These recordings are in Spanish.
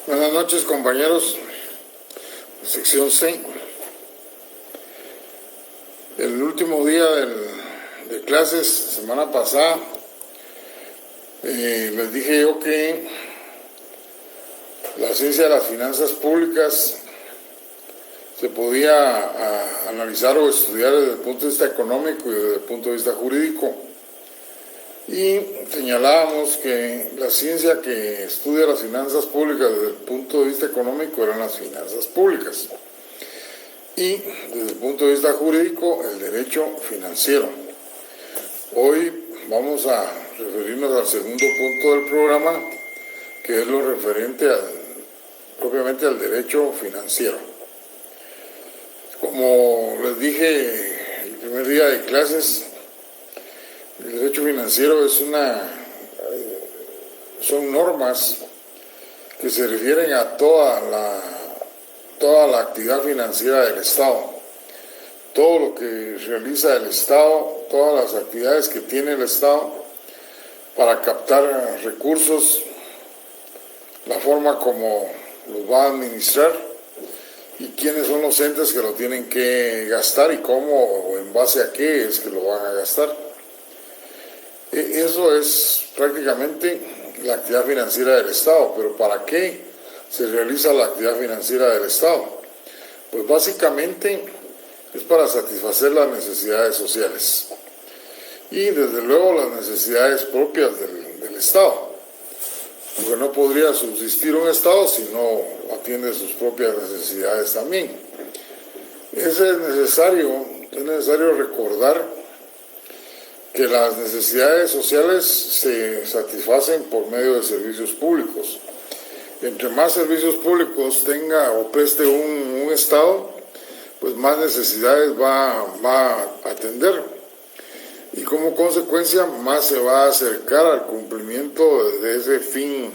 Buenas noches, compañeros. Sección C. El último día de clases, semana pasada, les dije yo que la ciencia de las finanzas públicas se podía analizar o estudiar desde el punto de vista económico y desde el punto de vista jurídico. Y señalábamos que la ciencia que estudia las finanzas públicas desde el punto de vista económico eran las finanzas públicas. Y desde el punto de vista jurídico, el derecho financiero. Hoy vamos a referirnos al segundo punto del programa, que es lo referente propiamente al derecho financiero. Como les dije el primer día de clases, el derecho financiero son normas que se refieren a toda la actividad financiera del Estado, todo lo que realiza el Estado, todas las actividades que tiene el Estado para captar recursos, la forma como los va a administrar y quiénes son los entes que lo tienen que gastar y cómo o en base a qué es que lo van a gastar. Eso es prácticamente la actividad financiera del Estado, pero ¿para qué se realiza la actividad financiera del Estado? Pues básicamente es para satisfacer las necesidades sociales y desde luego las necesidades propias del Estado, porque no podría subsistir un Estado si no atiende sus propias necesidades también. Es necesario recordar que las necesidades sociales se satisfacen por medio de servicios públicos. Entre más servicios públicos tenga o preste un Estado, pues más necesidades va a atender. Y como consecuencia, más se va a acercar al cumplimiento de ese fin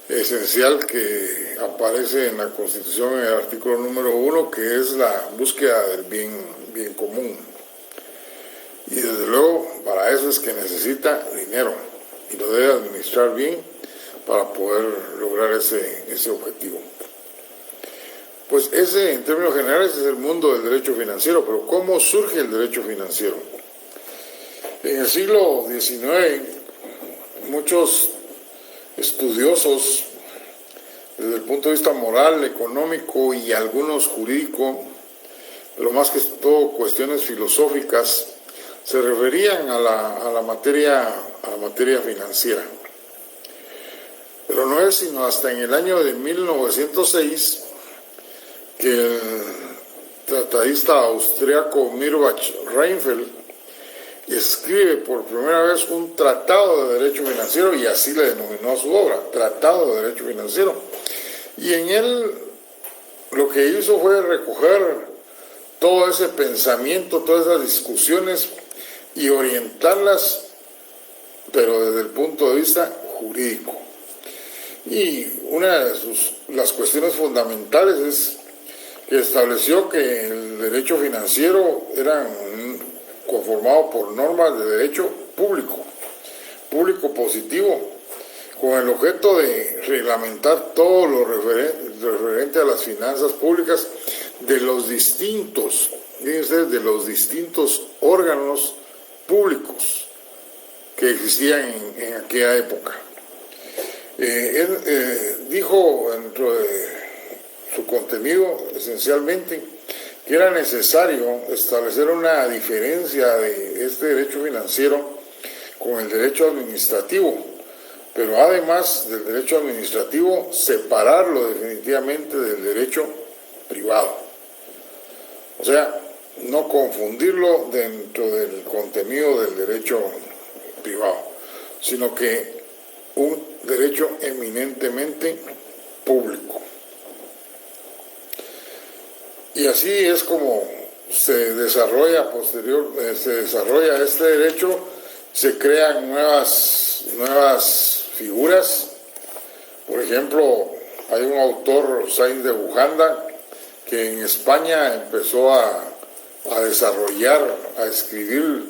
esencial que aparece en la Constitución en el artículo número 1, que es la búsqueda del bien común. Y desde luego, para eso es que necesita dinero y lo debe administrar bien para poder lograr ese objetivo. Pues ese, en términos generales, es el mundo del derecho financiero, pero ¿cómo surge el derecho financiero? En el siglo XIX, muchos estudiosos, desde el punto de vista moral, económico y algunos jurídico, pero más que todo cuestiones filosóficas, se referían a la materia financiera. Pero no es sino hasta en el año de 1906 que el tratadista austriaco Mirbach Reinfeldt escribe por primera vez un tratado de derecho financiero, y así le denominó a su obra, Tratado de Derecho Financiero. Y en él lo que hizo fue recoger todo ese pensamiento, todas esas discusiones y orientarlas, pero desde el punto de vista jurídico. Y una de las cuestiones fundamentales es que estableció que el derecho financiero era conformado por normas de derecho público positivo, con el objeto de reglamentar todo lo referente a las finanzas públicas de los distintos órganos públicos que existían en aquella época. Él dijo dentro de su contenido esencialmente que era necesario establecer una diferencia de este derecho financiero con el derecho administrativo, pero además del derecho administrativo separarlo definitivamente del derecho privado. O sea, no confundirlo dentro del contenido del derecho privado, sino que un derecho eminentemente público. Y así es como se desarrolla este derecho, se crean nuevas figuras. Por ejemplo, hay un autor, Sáenz de Bujanda, que en España empezó a escribir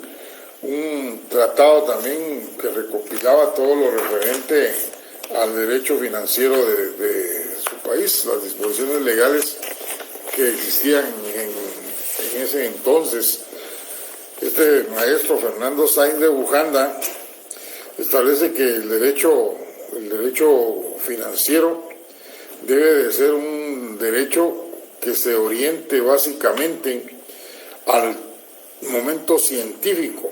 un tratado también que recopilaba todo lo referente al derecho financiero de su país, las disposiciones legales que existían en ese entonces. Este maestro Fernando Sáenz de Bujanda establece que el derecho financiero debe de ser un derecho que se oriente básicamente al momento científico,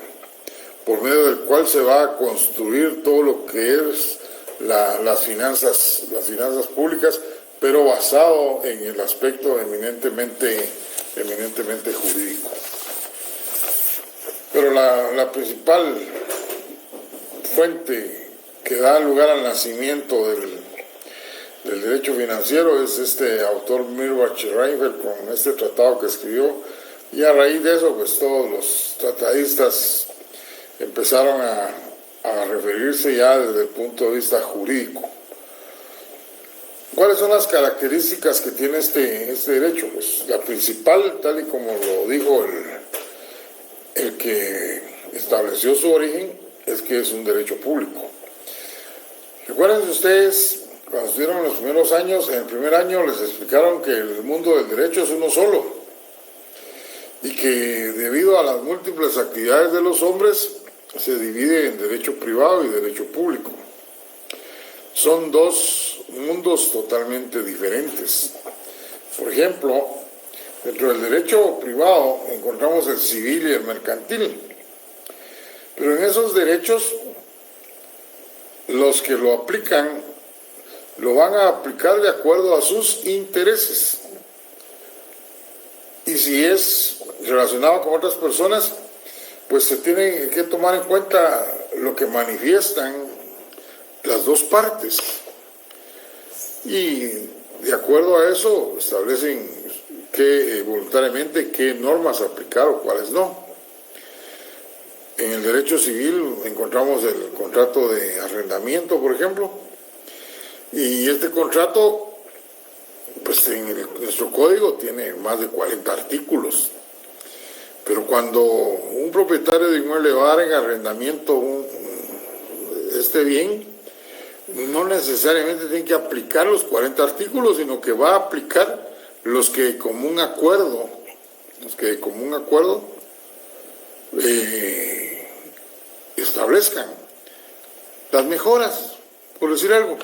por medio del cual se va a construir todo lo que es las finanzas públicas, pero basado en el aspecto eminentemente jurídico. Pero la principal fuente que da lugar al nacimiento del derecho financiero es este autor Milbach Reinfeldt con este tratado que escribió, y a raíz de eso pues todos los tratadistas empezaron a referirse ya desde el punto de vista jurídico. ¿Cuáles son las características que tiene este derecho? Pues la principal, tal y como lo dijo el que estableció su origen, es que es un derecho público. Recuerden ustedes, cuando estuvieron en los primeros años, en el primer año les explicaron que el mundo del derecho es uno solo y que debido a las múltiples actividades de los hombres se divide en derecho privado y derecho público. Son dos mundos totalmente diferentes. Por ejemplo, dentro del derecho privado encontramos el civil y el mercantil. Pero en esos derechos, los que lo aplican, lo van a aplicar de acuerdo a sus intereses. Y si es relacionado con otras personas, pues se tiene que tomar en cuenta lo que manifiestan las dos partes. Y de acuerdo a eso establecen voluntariamente qué normas aplicar o cuáles no. En el derecho civil encontramos el contrato de arrendamiento, por ejemplo, y este contrato, pues en nuestro código tiene más de 40 artículos. Pero cuando un propietario de inmueble va a dar en arrendamiento este bien, no necesariamente tiene que aplicar los 40 artículos, sino que va a aplicar los que de común acuerdo establezcan. Las mejoras, por decir algo,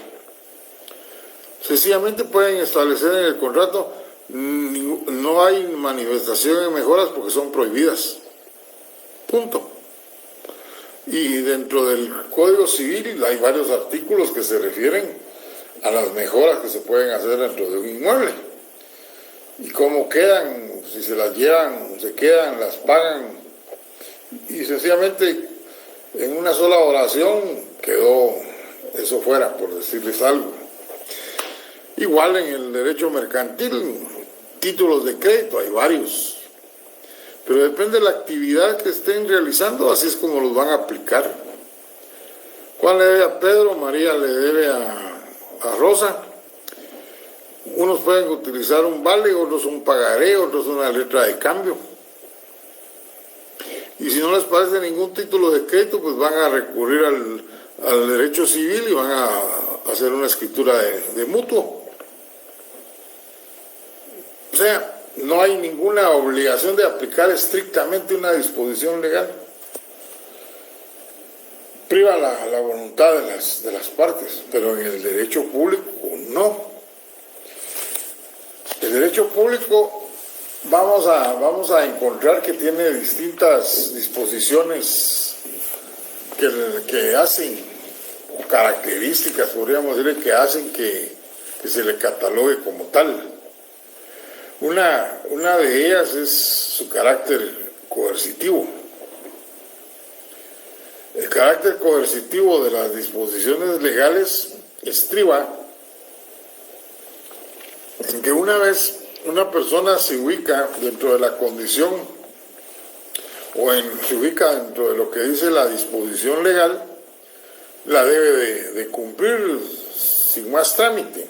sencillamente pueden establecer en el contrato: no hay manifestación de mejoras porque son prohibidas. Punto. Y dentro del Código Civil hay varios artículos que se refieren a las mejoras que se pueden hacer dentro de un inmueble. Y cómo quedan, si se las llevan, se quedan, las pagan. Y sencillamente en una sola oración quedó eso fuera, por decirles algo. Igual en el derecho mercantil, títulos de crédito, hay varios. Pero depende de la actividad que estén realizando, así es como los van a aplicar. Juan le debe a Pedro, María le debe a Rosa. Unos pueden utilizar un vale, otros un pagaré, otros una letra de cambio. Y si no les parece ningún título de crédito, pues van a recurrir al derecho civil y van a hacer una escritura de mutuo. O sea, no hay ninguna obligación de aplicar estrictamente una disposición legal. Priva la voluntad de las partes, pero en el derecho público no. El derecho público vamos a encontrar que tiene distintas disposiciones que hacen, o características, podríamos decir, que hacen que se le catalogue como tal. Una de ellas es su carácter coercitivo. El carácter coercitivo de las disposiciones legales estriba en que una vez una persona se ubica dentro de la condición se ubica dentro de lo que dice la disposición legal, la debe de cumplir sin más trámite.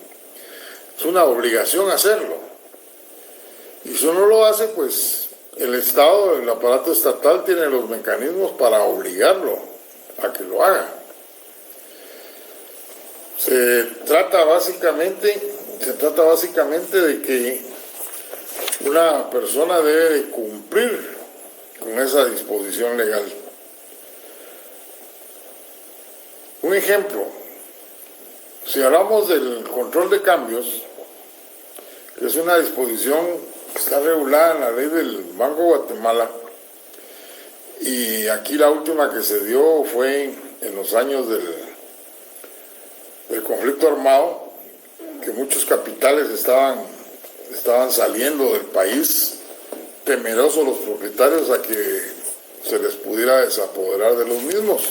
Es una obligación hacerlo. Y si uno lo hace, pues el Estado, el aparato estatal tiene los mecanismos para obligarlo a que lo haga. Se trata básicamente de que una persona debe de cumplir con esa disposición legal. Un ejemplo, si hablamos del control de cambios, que es una disposición que está regulada en la ley del Banco de Guatemala, y aquí la última que se dio fue en los años del conflicto armado, que muchos capitales estaban saliendo del país, temerosos los propietarios a que se les pudiera desapoderar de los mismos,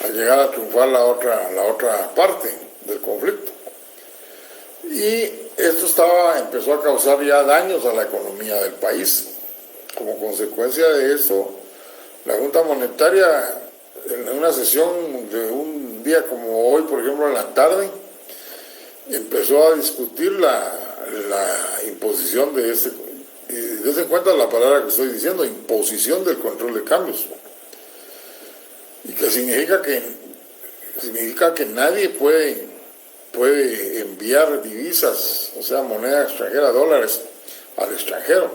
al llegar a triunfar la otra parte del conflicto. Y esto empezó a causar ya daños a la economía del país. Como consecuencia de eso, la Junta Monetaria, en una sesión de un día como hoy, por ejemplo, en la tarde, empezó a discutir la imposición de y des en cuenta la palabra que estoy diciendo, imposición del control de cambios, y que significa que nadie puede enviar divisas, o sea, moneda extranjera, dólares, al extranjero,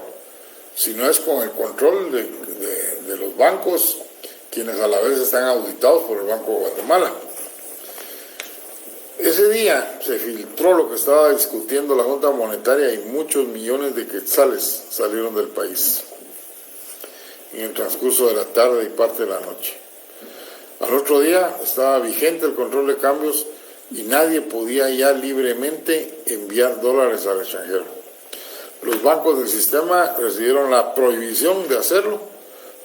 si no es con el control de los bancos, quienes a la vez están auditados por el Banco de Guatemala. Ese día se filtró lo que estaba discutiendo la Junta Monetaria y muchos millones de quetzales salieron del país en el transcurso de la tarde y parte de la noche. Al otro día estaba vigente el control de cambios y nadie podía ya libremente enviar dólares al extranjero. Los bancos del sistema recibieron la prohibición de hacerlo,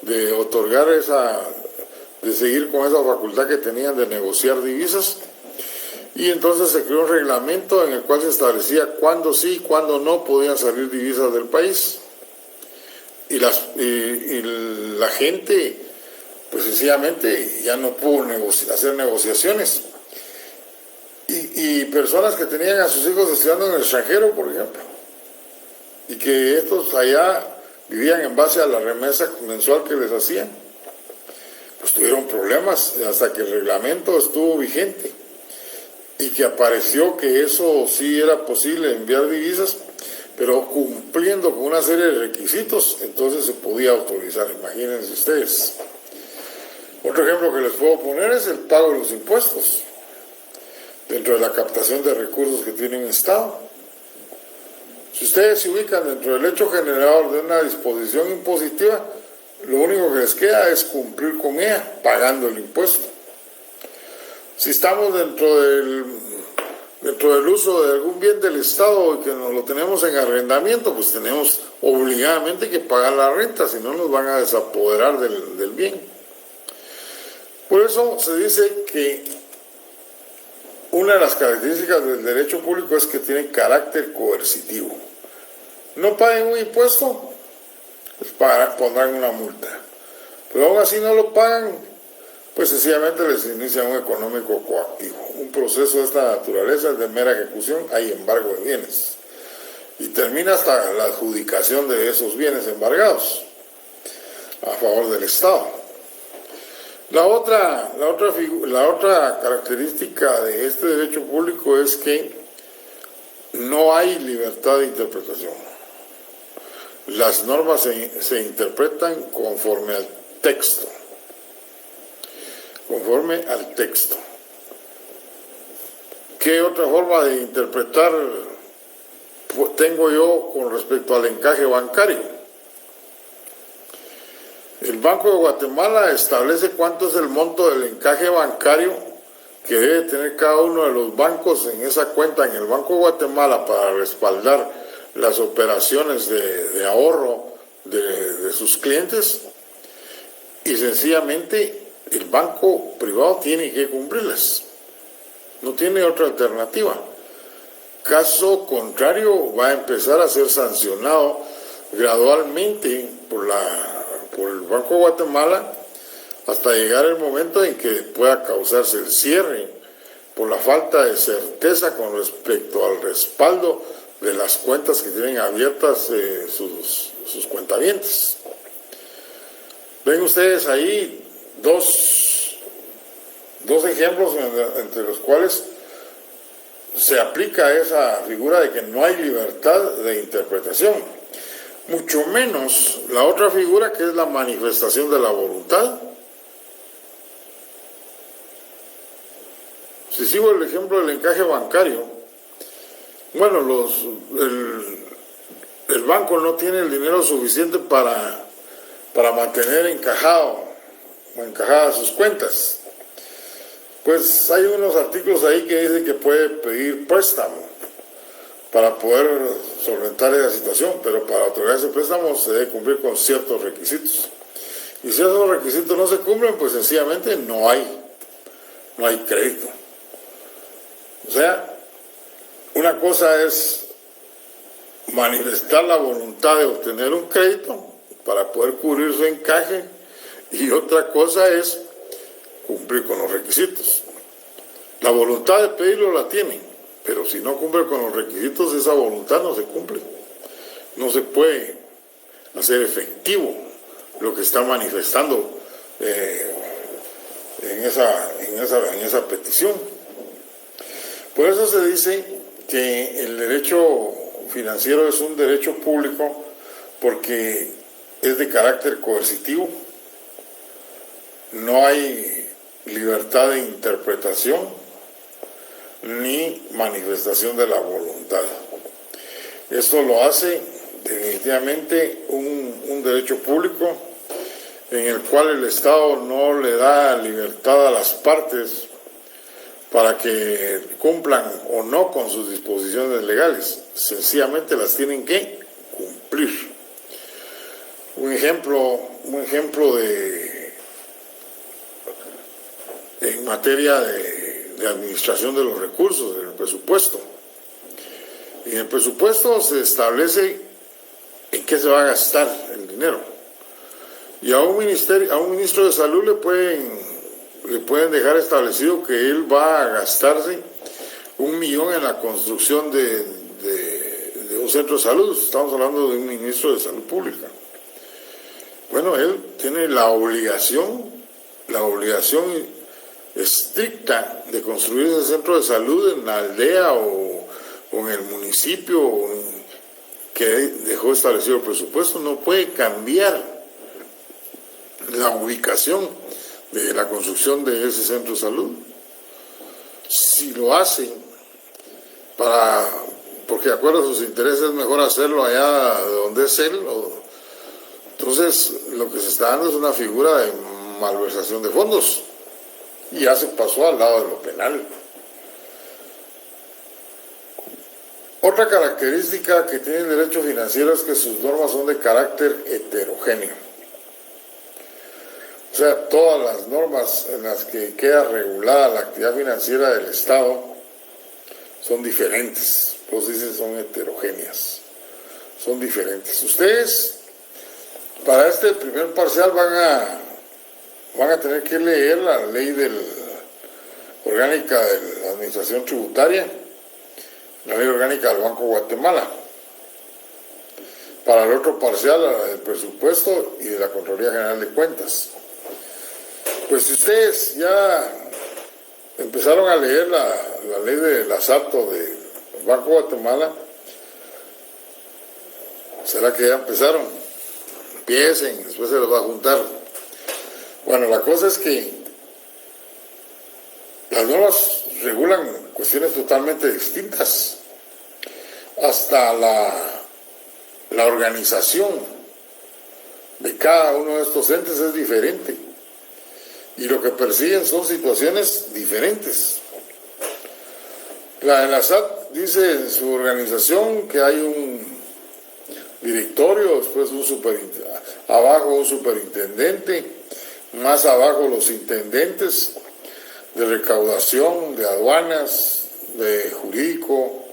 de otorgar de seguir con esa facultad que tenían de negociar divisas. Y entonces se creó un reglamento en el cual se establecía cuándo sí y cuándo no podían salir divisas del país. Y la gente, pues sencillamente ya no pudo hacer negociaciones. Y personas que tenían a sus hijos estudiando en el extranjero, por ejemplo, y que estos allá vivían en base a la remesa mensual que les hacían, pues tuvieron problemas hasta que el reglamento estuvo vigente. Y que apareció que eso sí era posible enviar divisas, pero cumpliendo con una serie de requisitos, entonces se podía autorizar, imagínense ustedes. Otro ejemplo que les puedo poner es el pago de los impuestos, dentro de la captación de recursos que tiene un Estado. Si ustedes se ubican dentro del hecho generador de una disposición impositiva, lo único que les queda es cumplir con ella, pagando el impuesto. Si estamos dentro del uso de algún bien del Estado y que nos lo tenemos en arrendamiento, pues tenemos obligadamente que pagar la renta, si no nos van a desapoderar del bien. Por eso se dice que una de las características del derecho público es que tiene carácter coercitivo. No paguen un impuesto, pues pondrán una multa. Pero aún así no lo pagan, pues sencillamente les inicia un económico coactivo. Un proceso de esta naturaleza es de mera ejecución, hay embargo de bienes. Y termina hasta la adjudicación de esos bienes embargados a favor del Estado. La otra característica de este derecho público es que no hay libertad de interpretación. Las normas se interpretan conforme al texto. Conforme al texto. ¿Qué otra forma de interpretar tengo yo con respecto al encaje bancario? El Banco de Guatemala establece cuánto es el monto del encaje bancario que debe tener cada uno de los bancos en esa cuenta en el Banco de Guatemala para respaldar las operaciones de ahorro de sus clientes, y sencillamente el banco privado tiene que cumplirlas, no tiene otra alternativa. Caso contrario, va a empezar a ser sancionado gradualmente por el Banco de Guatemala hasta llegar el momento en que pueda causarse el cierre por la falta de certeza con respecto al respaldo de las cuentas que tienen abiertas sus cuentavientes. Ven ustedes ahí dos ejemplos entre los cuales se aplica esa figura de que no hay libertad de interpretación, mucho menos la otra figura que es la manifestación de la voluntad. Si sigo el ejemplo del encaje bancario, bueno, el banco no tiene el dinero suficiente para mantener encajadas sus cuentas. Pues hay unos artículos ahí que dicen que puede pedir préstamo para poder solventar esa situación, pero para otorgar ese préstamo se debe cumplir con ciertos requisitos. Y si esos requisitos no se cumplen, pues sencillamente no hay crédito. O sea, una cosa es manifestar la voluntad de obtener un crédito para poder cubrir su encaje, y otra cosa es cumplir con los requisitos. La voluntad de pedirlo la tienen, pero si no cumple con los requisitos, esa voluntad no se cumple. No se puede hacer efectivo lo que está manifestando en esa petición. Por eso se dice que el derecho financiero es un derecho público, porque es de carácter coercitivo. No hay libertad de interpretación ni manifestación de la voluntad. Esto lo hace definitivamente un derecho público en el cual el Estado no le da libertad a las partes para que cumplan o no con sus disposiciones legales. Sencillamente las tienen que cumplir. Un ejemplo en materia de administración de los recursos, en el presupuesto. En el presupuesto se establece en qué se va a gastar el dinero. Y a un ministro de salud le pueden dejar establecido que él va a gastarse 1 millón en la construcción de un centro de salud. Estamos hablando de un ministro de salud pública. Bueno, él tiene la obligación estricta de construir ese centro de salud en la aldea o en el municipio que dejó establecido el presupuesto. No puede cambiar la ubicación de la construcción de ese centro de salud. Si lo hacen porque de acuerdo a sus intereses es mejor hacerlo allá de donde es él, entonces lo que se está dando es una figura de malversación de fondos, y ya se pasó al lado de lo penal. Otra característica que tiene el derecho financiero es que sus normas son de carácter heterogéneo. O sea, todas las normas en las que queda regulada la actividad financiera del Estado son diferentes, pues dicen son heterogéneas, son diferentes. Ustedes, para este primer parcial, van a tener que leer la ley orgánica de la Administración Tributaria, la ley orgánica del Banco de Guatemala. Para el otro parcial, la del presupuesto y de la Contraloría General de Cuentas. Pues si ustedes ya empezaron a leer la ley del asalto del Banco de Guatemala, ¿será que ya empezaron? Empiecen, después se los va a juntar. Bueno, la cosa es que las normas regulan cuestiones totalmente distintas. Hasta la organización de cada uno de estos entes es diferente. Y lo que persiguen son situaciones diferentes. La de la SAT dice en su organización que hay un directorio, después abajo un superintendente, más abajo los intendentes de recaudación, de aduanas, de jurídico,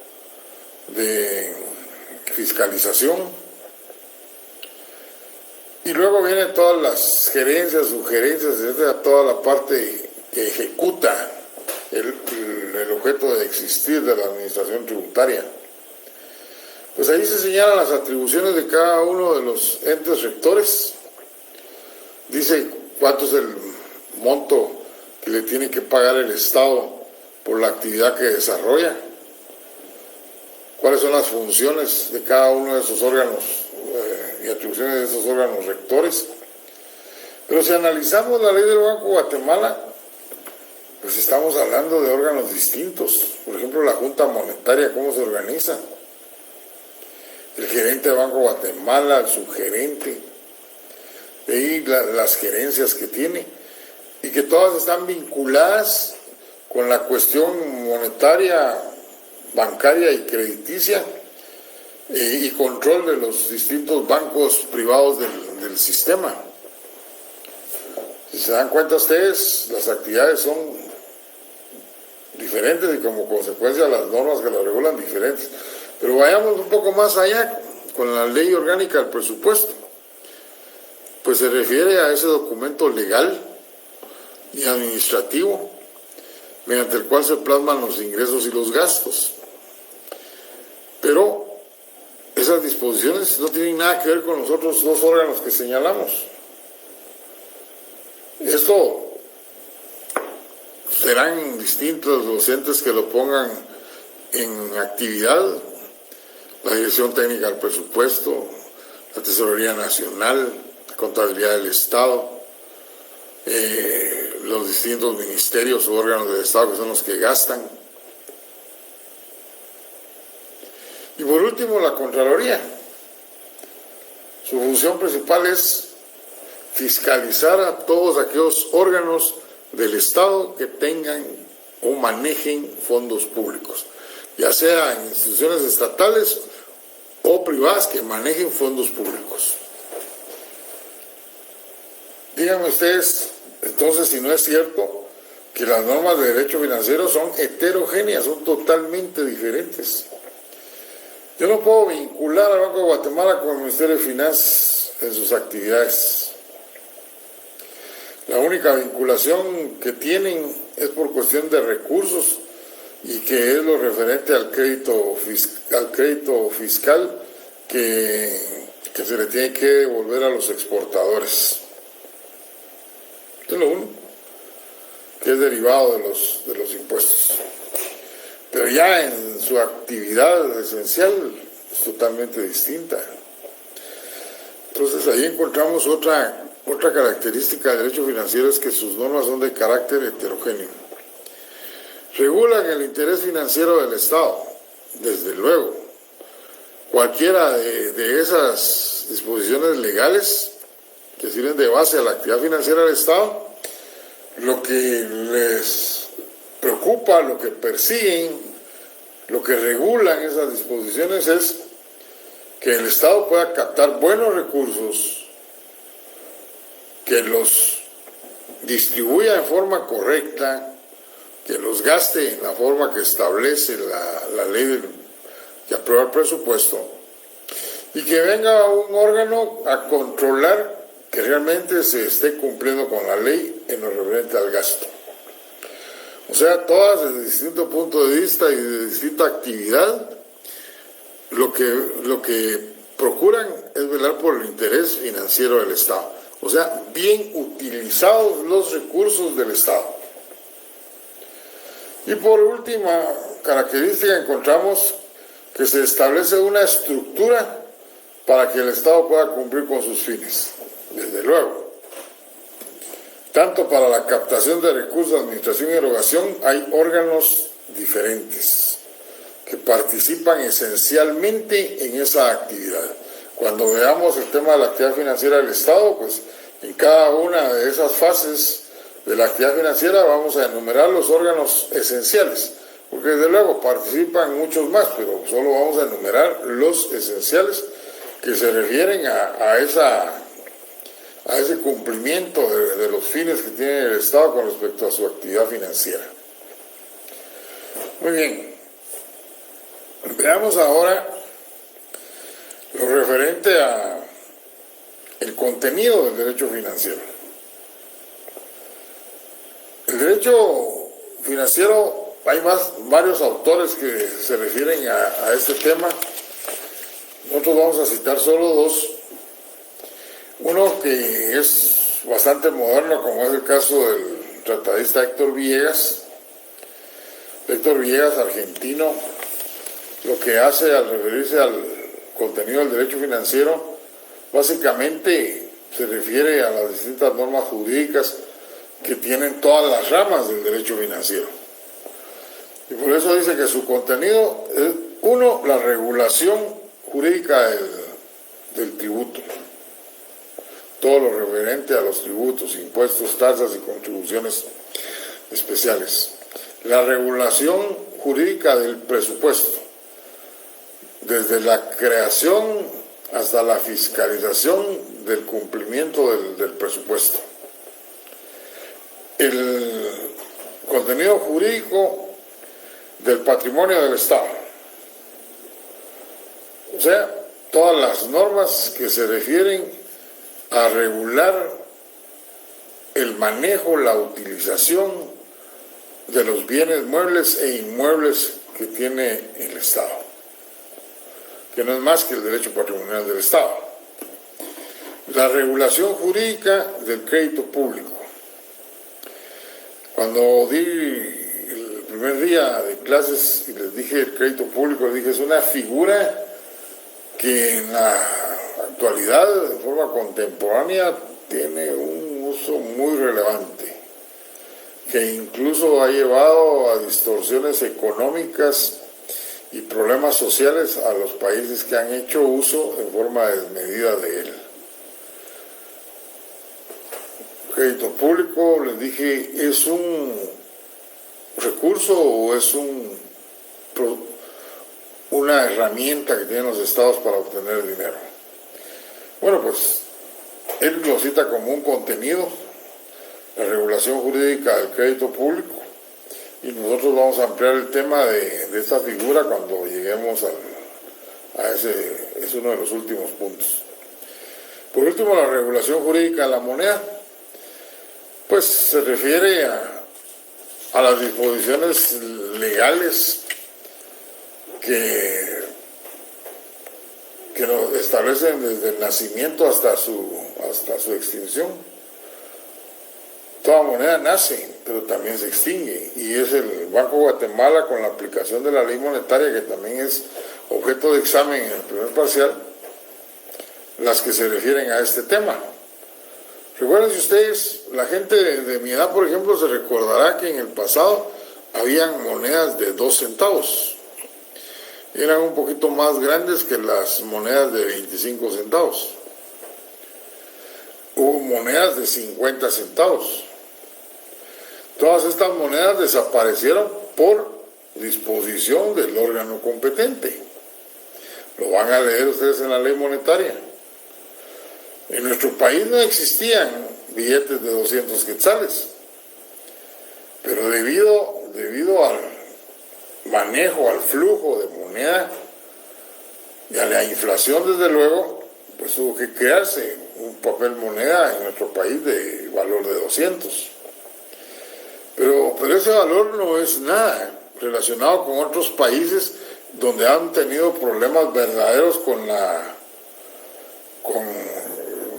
de fiscalización. Y luego vienen todas las gerencias, sugerencias, etcétera, toda la parte que ejecuta el objeto de existir de la administración tributaria. Pues ahí se señalan las atribuciones de cada uno de los entes rectores. Dice cuánto es el monto que le tiene que pagar el Estado por la actividad que desarrolla. cuáles son las funciones de cada uno de esos órganos y atribuciones de esos órganos rectores. Pero si analizamos la ley del Banco de Guatemala, pues estamos hablando de órganos distintos. Por ejemplo, la Junta Monetaria, ¿cómo se organiza? El gerente del Banco de Guatemala, el subgerente, de ahí las gerencias que tiene, y que todas están vinculadas con la cuestión monetaria, bancaria y crediticia, y control de los distintos bancos privados del sistema. Si se dan cuenta ustedes, las actividades son diferentes y como consecuencia las normas que las regulan diferentes. Pero vayamos un poco más allá con la ley orgánica del presupuesto. Pues se refiere a ese documento legal y administrativo mediante el cual se plasman los ingresos y los gastos. Pero esas disposiciones no tienen nada que ver con los otros dos órganos que señalamos. Esto serán distintos docentes que lo pongan en actividad: la Dirección Técnica del Presupuesto, la Tesorería Nacional, la Contabilidad del Estado, los distintos ministerios o órganos del Estado que son los que gastan. Y por último, la Contraloría. Su función principal es fiscalizar a todos aquellos órganos del Estado que tengan o manejen fondos públicos, ya sea en instituciones estatales o privadas que manejen fondos públicos. Díganme ustedes, entonces, si no es cierto que las normas de derecho financiero son heterogéneas, son totalmente diferentes. Yo no puedo vincular al Banco de Guatemala con el Ministerio de Finanzas en sus actividades. La única vinculación que tienen es por cuestión de recursos y que es lo referente al crédito fiscal que se le tiene que devolver a los exportadores. Es lo único, que es derivado de los impuestos. Pero ya en su actividad esencial es totalmente distinta. Entonces ahí encontramos otra característica del derecho financiero, es que sus normas son de carácter heterogéneo. Regulan el interés financiero del Estado, desde luego. Cualquiera de esas disposiciones legales que sirven de base a la actividad financiera del Estado, lo que les preocupa, lo que persiguen, lo que regulan esas disposiciones es que el Estado pueda captar buenos recursos, que los distribuya en forma correcta, que los gaste en la forma que establece la ley que aprueba el presupuesto, y que venga un órgano a controlar que realmente se esté cumpliendo con la ley en lo referente al gasto. O sea, todas desde distinto punto de vista y de distinta actividad, lo que procuran es velar por el interés financiero del Estado. O sea, bien utilizados los recursos del Estado. Y por última característica encontramos que se establece una estructura para que el Estado pueda cumplir con sus fines, desde luego. Tanto para la captación de recursos, administración y erogación hay órganos diferentes que participan esencialmente en esa actividad. Cuando veamos el tema de la actividad financiera del Estado, pues en cada una de esas fases de la actividad financiera vamos a enumerar los órganos esenciales, porque desde luego participan muchos más, pero solo vamos a enumerar los esenciales que se refieren a ese cumplimiento de los fines que tiene el Estado con respecto a su actividad financiera. Muy bien, veamos ahora lo referente a el contenido del derecho financiero. El derecho financiero, hay varios autores que se refieren a este tema. Nosotros vamos a citar solo dos. Uno que es bastante moderno, como es el caso del tratadista Héctor Villegas, argentino, lo que hace al referirse al contenido del derecho financiero, básicamente se refiere a las distintas normas jurídicas que tienen todas las ramas del derecho financiero. Y por eso dice que su contenido es, uno, la regulación jurídica del tributo, todo lo referente a los tributos, impuestos, tasas y contribuciones especiales. La regulación jurídica del presupuesto, desde la creación hasta la fiscalización del cumplimiento del presupuesto. El contenido jurídico del patrimonio del Estado. O sea, todas las normas que se refieren a regular el manejo, la utilización de los bienes muebles e inmuebles que tiene el Estado, que no es más que el derecho patrimonial del Estado. La regulación jurídica del crédito público. Cuando di el primer día de clases y les dije el crédito público, les dije es una figura que en la actualidad, de forma contemporánea, tiene un uso muy relevante, que incluso ha llevado a distorsiones económicas y problemas sociales a los países que han hecho uso en forma desmedida de él. Crédito público, les dije, ¿es un recurso o es una herramienta que tienen los estados para obtener dinero? Bueno, pues él lo cita como un contenido, la regulación jurídica del crédito público, y nosotros vamos a ampliar el tema de esta figura cuando lleguemos a ese, es uno de los últimos puntos. Por último, la regulación jurídica de la moneda, pues se refiere a las disposiciones legales que nos establecen desde el nacimiento hasta su extinción. Toda moneda nace, pero también se extingue, y es el Banco de Guatemala, con la aplicación de la ley monetaria, que también es objeto de examen en el primer parcial, las que se refieren a este tema. Recuerden ustedes, la gente de mi edad, por ejemplo, se recordará que en el pasado habían monedas de 2 centavos. Eran un poquito más grandes que las monedas de 25 centavos. Hubo monedas de 50 centavos. Todas estas monedas desaparecieron por disposición del órgano competente. Lo van a leer ustedes en la ley monetaria. En nuestro país no existían billetes de 200 quetzales, pero debido al manejo, al flujo de moneda y a la inflación, desde luego, pues tuvo que crearse un papel moneda en nuestro país de valor de 200. Pero ese valor no es nada relacionado con otros países donde han tenido problemas verdaderos con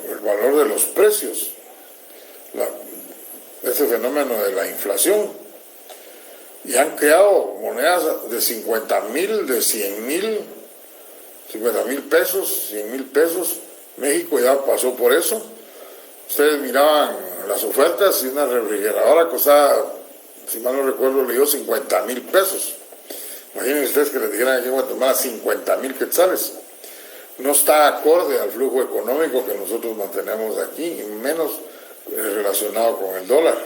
el valor de los precios, ese fenómeno de la inflación, y han creado monedas de 50,000, de 100,000, 50,000 pesos, 100,000 pesos. México ya pasó por eso. Ustedes miraban las ofertas y una refrigeradora costaba, si mal no recuerdo, le dio 50,000 pesos. Imaginen ustedes que les dijeran aquí en Guatemala 50,000 quetzales. No está acorde al flujo económico que nosotros mantenemos aquí, y menos relacionado con el dólar.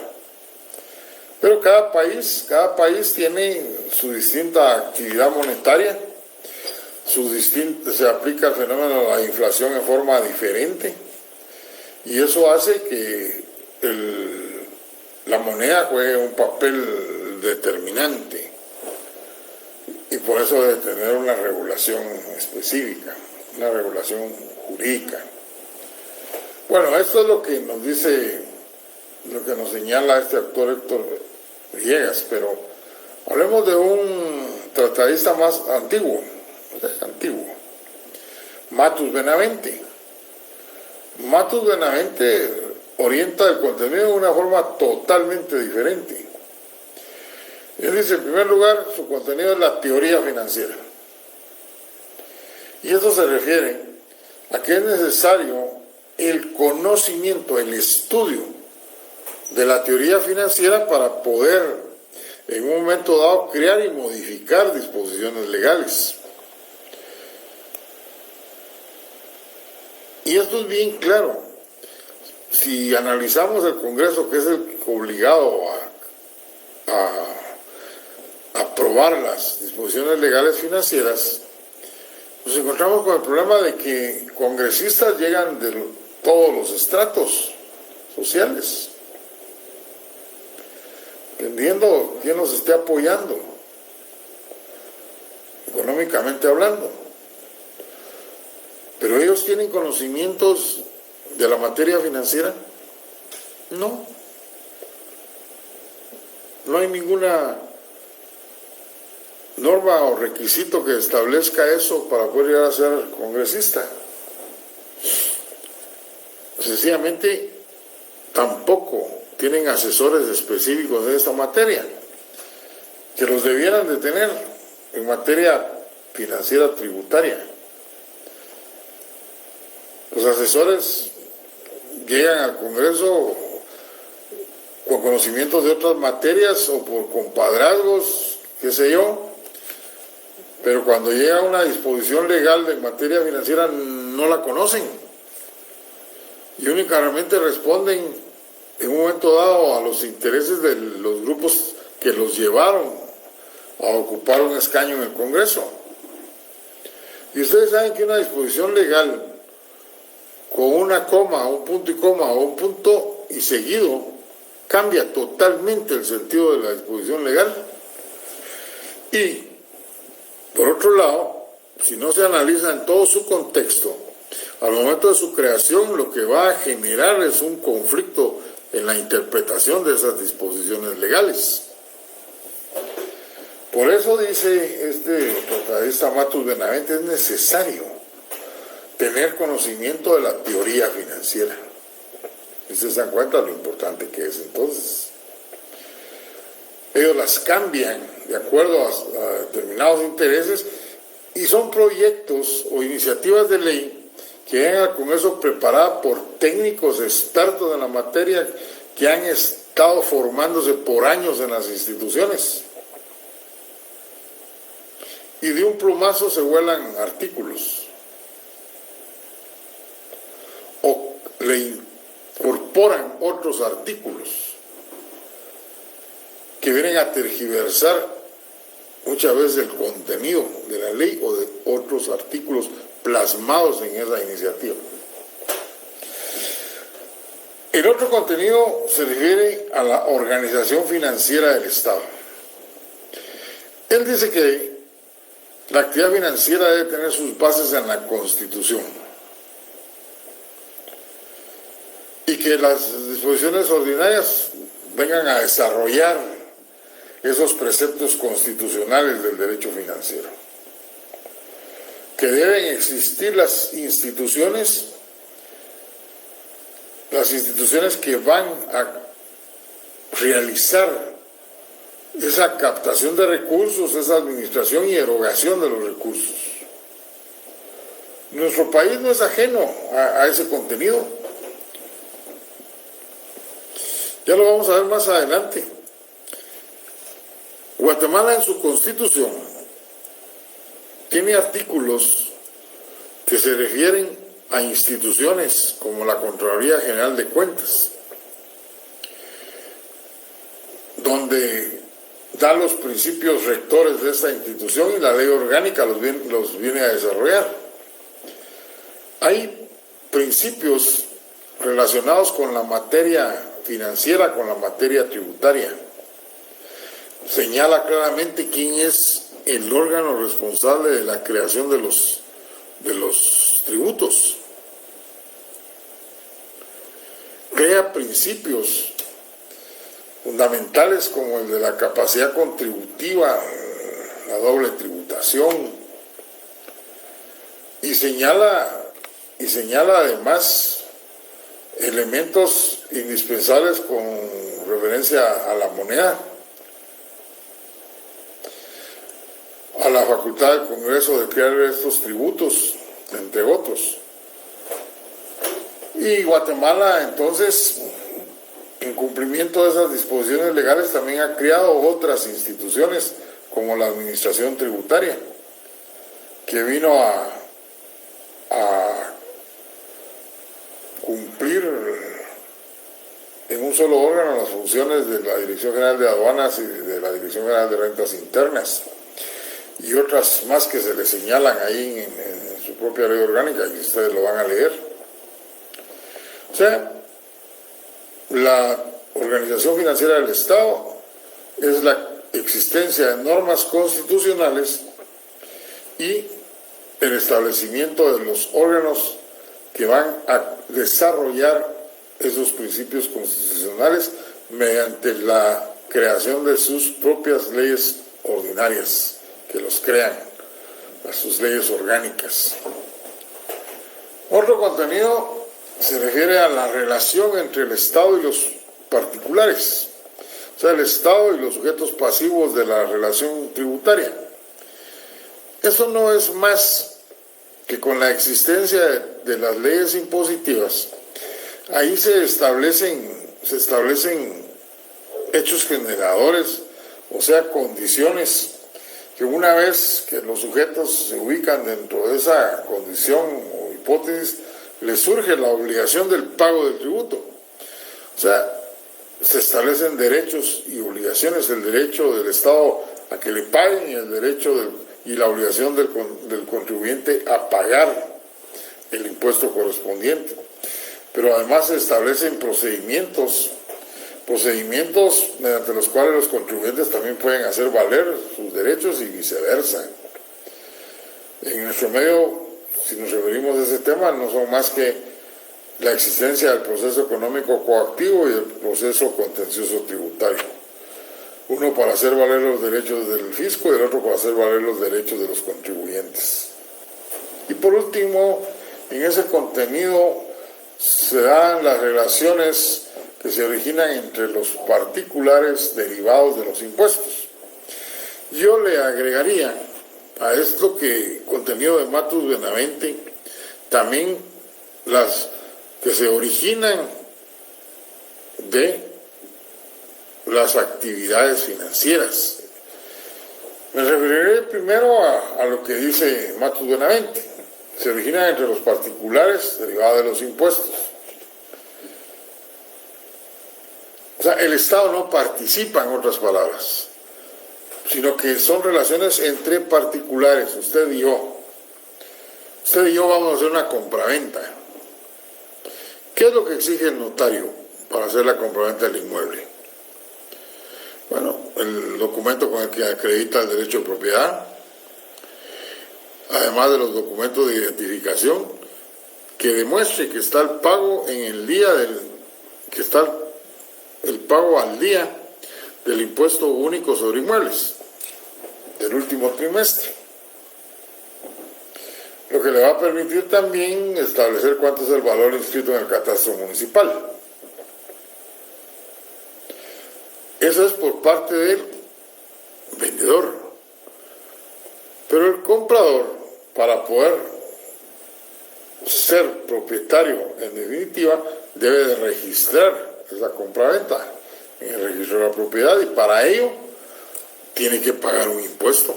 Pero cada país tiene su distinta actividad monetaria, se aplica el fenómeno de la inflación en forma diferente, y eso hace que la moneda juegue un papel determinante, y por eso debe tener una regulación específica, una regulación jurídica. Bueno, esto es lo que nos dice, lo que nos señala este autor Héctor Villegas, pero hablemos de un tratadista más antiguo, Matus Benavente. Matus Benavente orienta el contenido de una forma totalmente diferente. Él dice, en primer lugar, su contenido es la teoría financiera. Y eso se refiere a que es necesario el conocimiento, el estudio de la teoría financiera para poder en un momento dado crear y modificar disposiciones legales. Y esto es bien claro. Si analizamos el Congreso, que es el obligado a aprobar las disposiciones legales financieras, nos encontramos con el problema de que congresistas llegan de todos los estratos sociales, dependiendo quién nos esté apoyando, económicamente hablando. ¿Pero ellos tienen conocimientos de la materia financiera? No. No hay ninguna norma o requisito que establezca eso para poder llegar a ser congresista. Sencillamente, tampoco tienen asesores específicos de esta materia, que los debieran de tener en materia financiera tributaria. Los asesores llegan al Congreso con conocimientos de otras materias o por compadrazgos, qué sé yo, pero cuando llega una disposición legal de materia financiera no la conocen y únicamente responden en un momento dado a los intereses de los grupos que los llevaron a ocupar un escaño en el Congreso. Y ustedes saben que una disposición legal con una coma, un punto y coma o un punto y seguido cambia totalmente el sentido de la disposición legal. Y por otro lado, si no se analiza en todo su contexto, al momento de su creación lo que va a generar es un conflicto en la interpretación de esas disposiciones legales. Por eso dice este tratadista Matus Benavente, es necesario tener conocimiento de la teoría financiera. Y se dan cuenta lo importante que es entonces. Ellos las cambian de acuerdo a determinados intereses y son proyectos o iniciativas de ley que llegan al Congreso preparadas por técnicos expertos en la materia que han estado formándose por años en las instituciones. Y de un plumazo se vuelan artículos. O le incorporan otros artículos que vienen a tergiversar muchas veces el contenido de la ley o de otros artículos plasmados en esa iniciativa. El otro contenido se refiere a la organización financiera del Estado. Él dice que la actividad financiera debe tener sus bases en la Constitución y que las disposiciones ordinarias vengan a desarrollar esos preceptos constitucionales del derecho financiero. Que deben existir las instituciones que van a realizar esa captación de recursos, esa administración y erogación de los recursos. Nuestro país no es ajeno a ese contenido. Ya lo vamos a ver más adelante. Guatemala en su Constitución tiene artículos que se refieren a instituciones como la Contraloría General de Cuentas, donde da los principios rectores de esta institución y la ley orgánica los viene a desarrollar. Hay principios relacionados con la materia financiera, con la materia tributaria. Señala claramente quién es el órgano responsable de la creación de los tributos. Crea principios fundamentales como el de la capacidad contributiva, la doble tributación, y señala además elementos indispensables con referencia a la moneda, a la facultad del Congreso de crear estos tributos entre otros. Y Guatemala, entonces, en cumplimiento de esas disposiciones legales, también ha creado otras instituciones, como la Administración Tributaria, que vino a cumplir en un solo órgano las funciones de la Dirección General de Aduanas y de la Dirección General de Rentas Internas, y otras más que se le señalan ahí en su propia ley orgánica, y ustedes lo van a leer. O sea, la organización financiera del Estado es la existencia de normas constitucionales y el establecimiento de los órganos que van a desarrollar esos principios constitucionales mediante la creación de sus propias leyes ordinarias, que los crean, a sus leyes orgánicas. Otro contenido se refiere a la relación entre el Estado y los particulares, o sea, el Estado y los sujetos pasivos de la relación tributaria. Esto no es más que con la existencia de las leyes impositivas, ahí se establecen hechos generadores, o sea, condiciones que una vez que los sujetos se ubican dentro de esa condición o hipótesis, les surge la obligación del pago del tributo. O sea, se establecen derechos y obligaciones, el derecho del Estado a que le paguen y el derecho y la obligación del contribuyente a pagar el impuesto correspondiente. Pero además se establecen procedimientos mediante los cuales los contribuyentes también pueden hacer valer sus derechos y viceversa. En nuestro medio, si nos referimos a ese tema, no son más que la existencia del proceso económico coactivo y el proceso contencioso tributario. Uno para hacer valer los derechos del fisco y el otro para hacer valer los derechos de los contribuyentes. Y por último, en ese contenido se dan las relaciones que se originan entre los particulares derivados de los impuestos. Yo le agregaría a esto que contenido de Matus Benavente también las que se originan de las actividades financieras. Me referiré primero a lo que dice Matus Benavente. Se originan entre los particulares derivados de los impuestos. O sea, el Estado no participa, en otras palabras, sino que son relaciones entre particulares, usted y yo. Usted y yo vamos a hacer una compraventa. ¿Qué es lo que exige el notario para hacer la compraventa del inmueble? Bueno, el documento con el que acredita el derecho de propiedad, además de los documentos de identificación que demuestre que está el pago en el día que está el pago al día del impuesto único sobre inmuebles del último trimestre, lo que le va a permitir también establecer cuánto es el valor inscrito en el catastro municipal. Eso es por parte del vendedor, pero el comprador, para poder ser propietario en definitiva, debe de registrar esa compraventa en el registro de la propiedad, y para ello tiene que pagar un impuesto.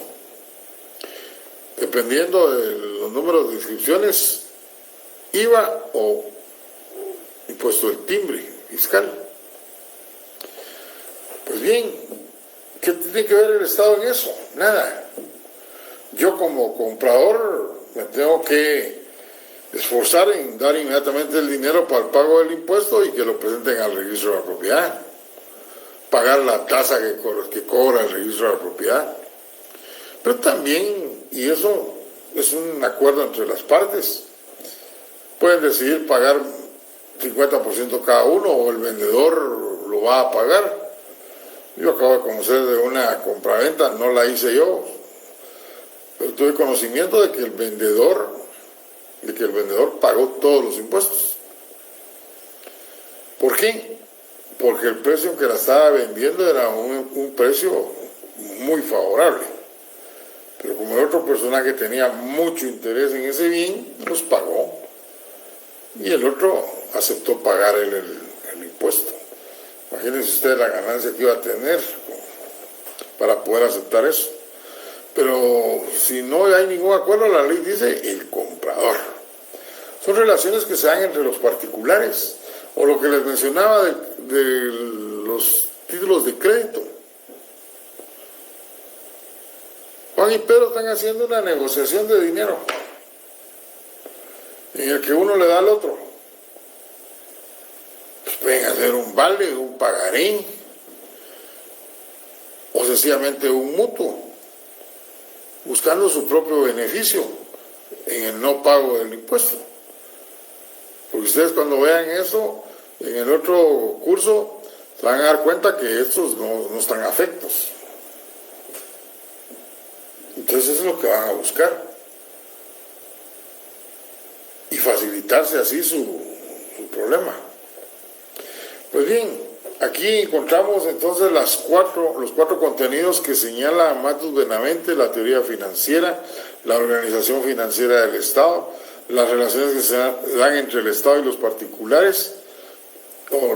Dependiendo de los números de inscripciones, IVA o impuesto del timbre fiscal. Pues bien, ¿qué tiene que ver el Estado en eso? Nada. Yo como comprador me tengo que esforzar en dar inmediatamente el dinero para el pago del impuesto y que lo presenten al registro de la propiedad. Pagar la tasa que cobra el registro de la propiedad. Pero también, y eso es un acuerdo entre las partes, pueden decidir pagar 50% cada uno o el vendedor lo va a pagar. Yo acabo de conocer de una compraventa, no la hice yo, pero tuve conocimiento de que el vendedor pagó todos los impuestos. ¿Por qué? Porque el precio que la estaba vendiendo era un precio muy favorable. Pero como el otro persona que tenía mucho interés en ese bien los pagó y el otro aceptó pagar el impuesto. Imagínense ustedes la ganancia que iba a tener para poder aceptar eso. Pero si no hay ningún acuerdo, la ley dice el comprador. Son relaciones que se dan entre los particulares, o lo que les mencionaba de los títulos de crédito. Juan y Pedro están haciendo una negociación de dinero en el que uno le da al otro. Pues pueden hacer un vale, un pagaré, o sencillamente un mutuo, buscando su propio beneficio en el no pago del impuesto. Porque ustedes cuando vean eso en el otro curso se van a dar cuenta que estos no están afectos. Entonces eso es lo que van a buscar y facilitarse así su problema. Pues bien, aquí encontramos entonces los cuatro contenidos que señala Matus Benavente: la teoría financiera, la organización financiera del Estado, las relaciones que se dan entre el Estado y los particulares, o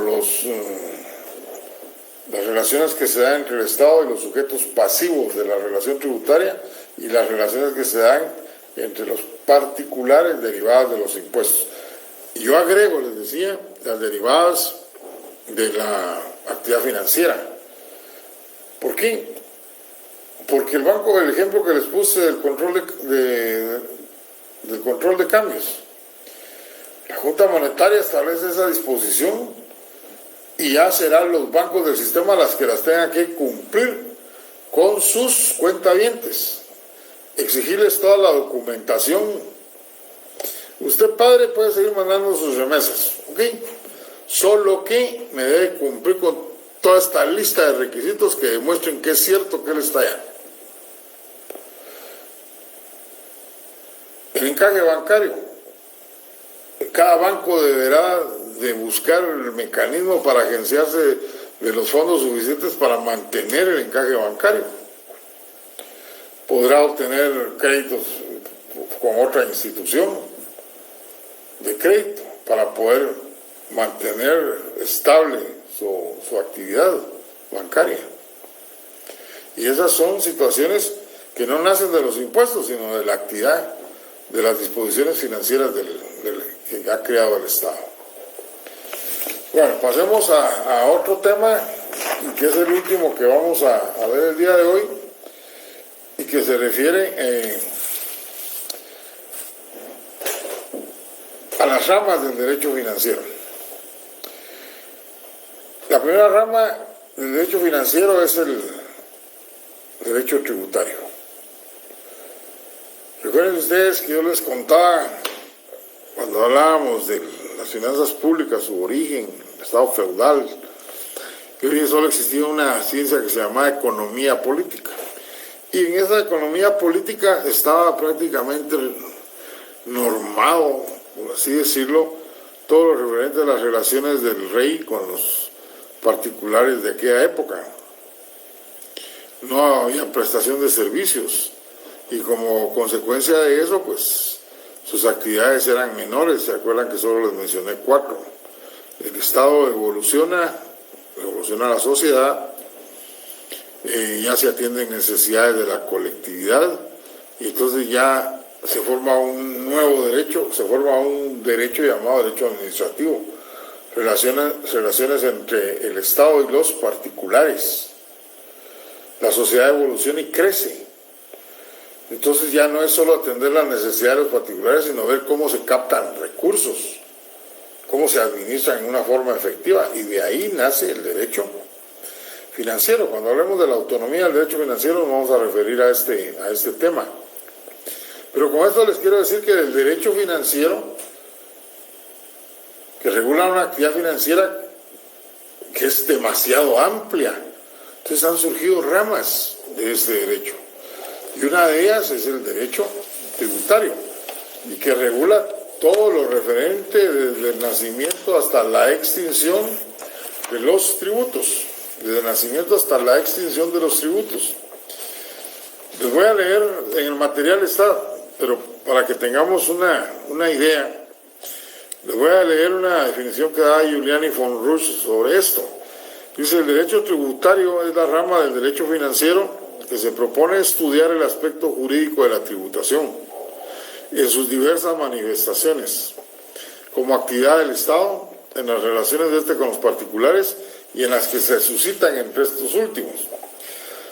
las relaciones que se dan entre el Estado y los sujetos pasivos de la relación tributaria, y las relaciones que se dan entre los particulares derivadas de los impuestos. Y yo agrego, les decía, las derivadas de la actividad financiera. ¿Por qué? Porque el ejemplo que les puse del control de cambios, la Junta Monetaria establece esa disposición y ya serán los bancos del sistema las que las tengan que cumplir con sus cuentavientes, exigirles toda la documentación. Usted, padre, puede seguir mandando sus remesas, ¿ok? Solo que me debe cumplir con toda esta lista de requisitos que demuestren que es cierto que él está allá. El encaje bancario. Cada banco deberá de buscar el mecanismo para agenciarse de los fondos suficientes para mantener el encaje bancario. Podrá obtener créditos con otra institución de crédito para poder mantener estable su actividad bancaria. Y esas son situaciones que no nacen de los impuestos, sino de la actividad, de las disposiciones financieras que ha creado el Estado. Bueno, pasemos a otro tema, que es el último que vamos a ver el día de hoy, y que se refiere a las ramas del derecho financiero. La primera rama del derecho financiero es el derecho tributario. Recuerden ustedes que yo les contaba, cuando hablábamos de las finanzas públicas, su origen, el Estado feudal, que hoy solo existía una ciencia que se llamaba economía política. Y en esa economía política estaba prácticamente normado, por así decirlo, todo lo referente a las relaciones del rey con los particulares de aquella época. No había prestación de servicios y como consecuencia de eso, pues sus actividades eran menores. ¿Se acuerdan que solo les mencioné 4? El Estado evoluciona la sociedad, ya se atienden necesidades de la colectividad y entonces ya se forma un nuevo derecho, se forma un derecho llamado derecho administrativo, relaciones entre el Estado y los particulares. La sociedad evoluciona y crece. Entonces ya no es solo atender las necesidades de los particulares, sino ver cómo se captan recursos, cómo se administran en una forma efectiva, y de ahí nace el derecho financiero. Cuando hablemos de la autonomía del derecho financiero nos vamos a referir a este tema. Pero con esto les quiero decir que el derecho financiero, que regula una actividad financiera que es demasiado amplia, entonces han surgido ramas de este derecho. Y una de ellas es el derecho tributario, y que regula todo lo referente desde el nacimiento hasta la extinción de los tributos. Desde el nacimiento hasta la extinción de los tributos. Les Les voy a leer, en el material está, pero para que tengamos una idea, les voy a leer una definición que da Giuliani von Rusch sobre esto. Dice: el derecho tributario es la rama del derecho financiero que se propone estudiar el aspecto jurídico de la tributación en sus diversas manifestaciones, como actividad del Estado, en las relaciones de este con los particulares y en las que se suscitan entre estos últimos.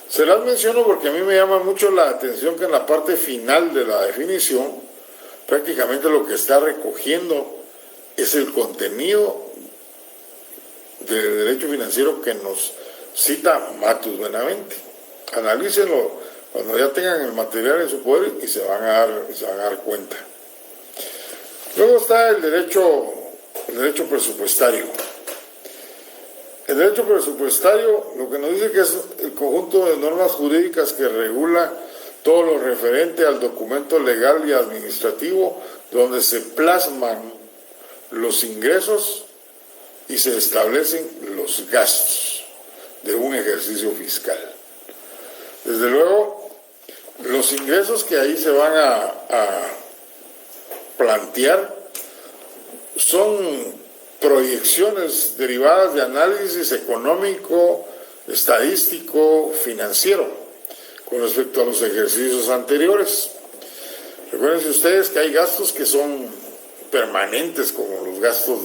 Se las menciono porque a mí me llama mucho la atención que en la parte final de la definición, prácticamente lo que está recogiendo es el contenido del derecho financiero que nos cita Matus Benavente. Analícenlo cuando ya tengan el material en su poder y se van a dar cuenta. Luego está el derecho presupuestario. El derecho presupuestario lo que nos dice que es el conjunto de normas jurídicas que regula todo lo referente al documento legal y administrativo donde se plasman los ingresos y se establecen los gastos de un ejercicio fiscal. Desde luego, los ingresos que ahí se van a plantear son proyecciones derivadas de análisis económico, estadístico, financiero, con respecto a los ejercicios anteriores. Recuerden ustedes que hay gastos que son permanentes, como los gastos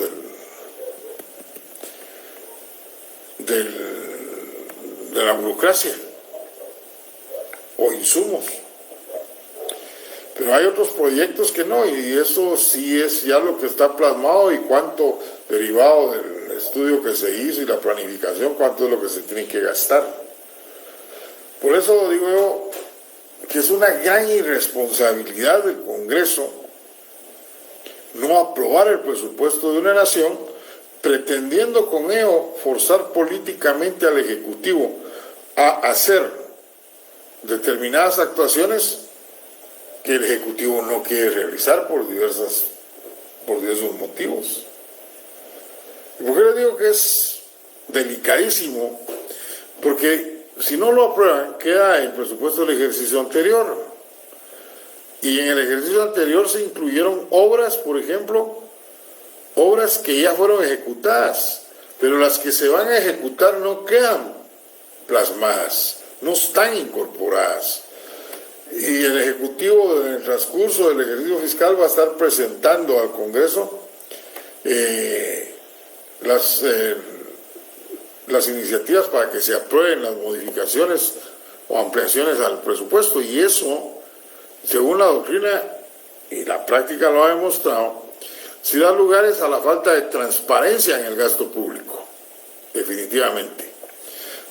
de la burocracia o insumos. Pero hay otros proyectos que no, y eso sí es ya lo que está plasmado y cuánto derivado del estudio que se hizo y la planificación, cuánto es lo que se tiene que gastar. Por eso digo yo que es una gran irresponsabilidad del Congreso no aprobar el presupuesto de una nación, pretendiendo con ello forzar políticamente al Ejecutivo a hacer determinadas actuaciones que el Ejecutivo no quiere realizar por diversos motivos. ¿Y por qué les digo que es delicadísimo? Porque si no lo aprueban, queda el presupuesto del ejercicio anterior. Y en el ejercicio anterior se incluyeron obras, por ejemplo, obras que ya fueron ejecutadas, pero las que se van a ejecutar no quedan plasmadas, no están incorporadas. Y el Ejecutivo, en el transcurso del ejercicio fiscal, va a estar presentando al Congreso las iniciativas para que se aprueben las modificaciones o ampliaciones al presupuesto, y eso, según la doctrina y la práctica lo ha demostrado, sí da lugares a la falta de transparencia en el gasto público, definitivamente.